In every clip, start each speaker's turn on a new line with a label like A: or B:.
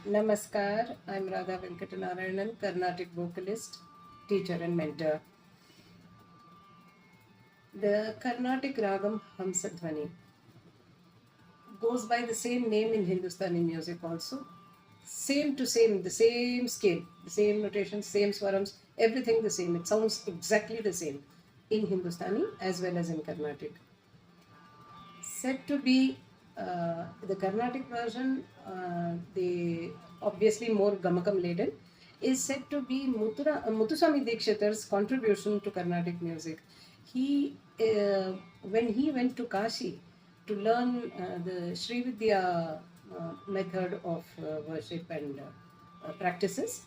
A: Namaskar, I'm Radha Venkatanarayanan, Carnatic vocalist, teacher, and mentor. The Carnatic Ragam Hamsadhvani goes by the same name in Hindustani music also. Same to same, the same scale, the same notation, same swarams, everything the same. It sounds exactly the same in Hindustani as well as in Carnatic. Said to be the Carnatic version, the obviously more Gamakam laden, is said to be Muthuswami Dikshitar's contribution to Carnatic music. He, when he went to Kashi to learn the Sri Vidya method of worship and practices,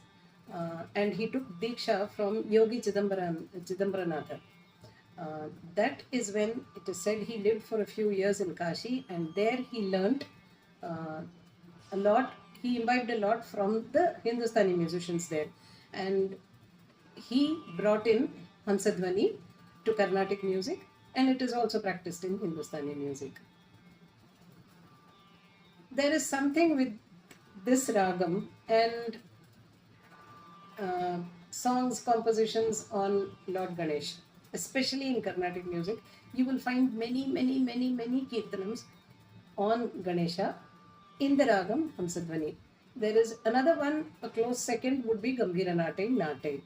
A: and he took Diksha from Yogi Chidambaranatha. That is when it is said he lived for a few years in Kashi, and there he learnt uh, a lot. He imbibed a lot from the Hindustani musicians there, and he brought in Hamsadhvani to Carnatic music, and it is also practiced in Hindustani music. There is something with this ragam and songs, compositions on Lord Ganesh, especially in Carnatic music. You will find many kirtanams on Ganesha in the ragam Hamsadhvani. There is another one, a close second would be Gambhira Nate.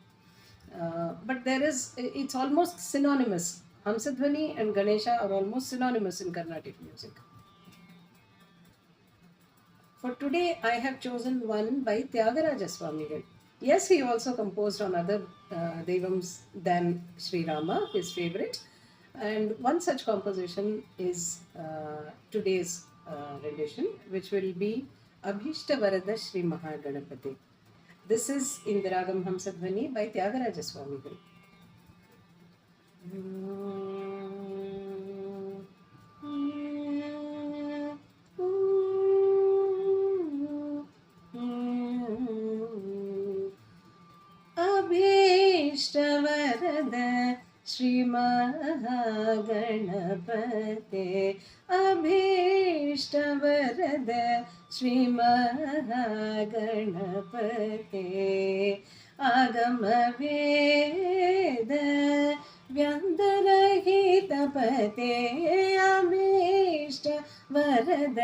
A: But it's almost synonymous. Hamsadhvani and Ganesha are almost synonymous in Carnatic music. For today, I have chosen one by Tyagaraja Swamigal. Yes, he also composed on other Devams than Sri Rama, his favorite. And one such composition is today's rendition, which will be Abhishta Varada Sri Mahaganapati. This is in the Ragam Hamsadhvani by Tyagaraja Swamigal. अभीष्टवरद श्रीमहागणपते अभीष्टवरद श्रीमहागणपते आगमवेद व्यन्तरहितपते अभीष्ट वरद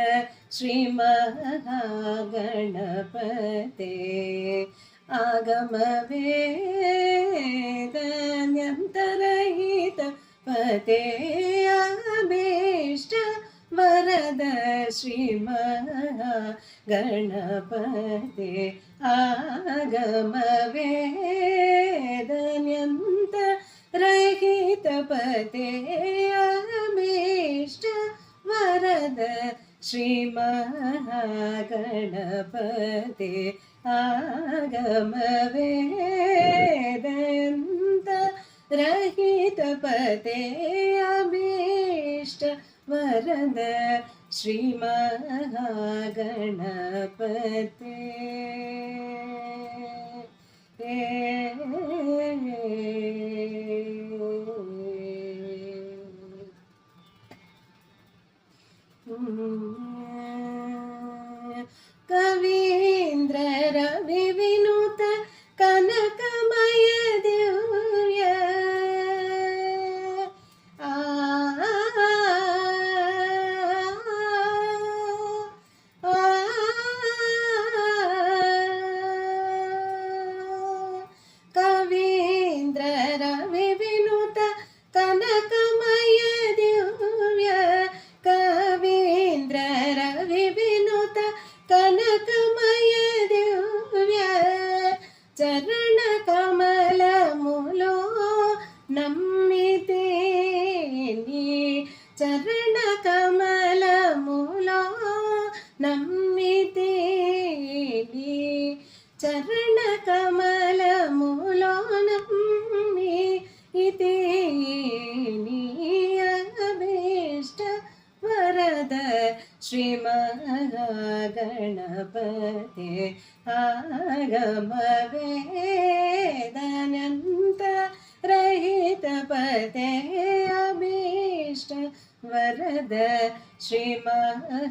A: श्रीमहागणपते आगमवेदन्यन्तरहित पते अभीष्ट वरद श्रीमहागणपते आगमवेदन्यन्तरहित पते अभीष्ट वरद श्रीमहागणपते आगमवेदन्त रहितपते अभीष्ट वरद श्रीमहागणपते कवीन्द्र रवि विनुत कनकमय दिव्य कवीन्द्र रवि विनुत कनकमय दिव्य कवीन्द्र रवि विनुत कनकमय दिव्य चरण कमल मुलो नम्मितेनि चरण कमल मुलो नम्मितेनि चरण कमल मुलो नम्मितेनि अभीष्ट वरद श्रीमहागणपते आगमवेदन्यन्त रहितपते अभीष्ट वरद श्रीमहागणपते.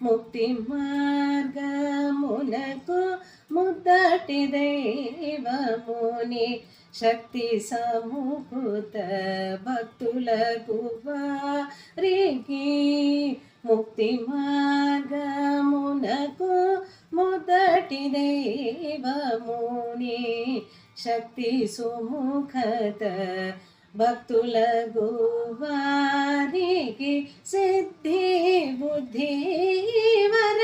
A: ముక్తి మార్గమునకు ముద్దటి దైవముని శక్తి సమకృత భక్తులకు వారికి ముక్తి మార్గమునకు ముద్దటి దైవముని శక్తి సుముఖత భక్తులకు వారికి సిద్ధి బుద్ధి వర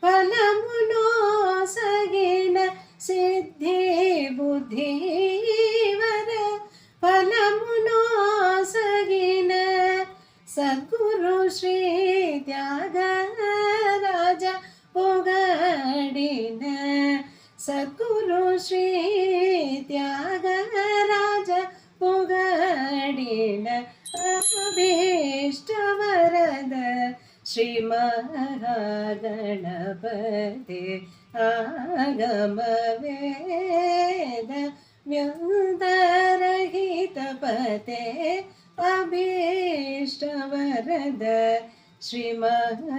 A: ఫలమును సగిన సిద్ధి బుద్ధి వర ఫలమును సగిన సద్గురు శ్రీ త్యాగరాజ పొగడిన సద్గురు శ్రీ త్యాగరాజ పొగడిన అభీష్టవరద శ్రీ మహాగణపతి ఆగమ వేద వ్యంతరహితపతే అభీష్టవరద శ్రీ మహాగణపతే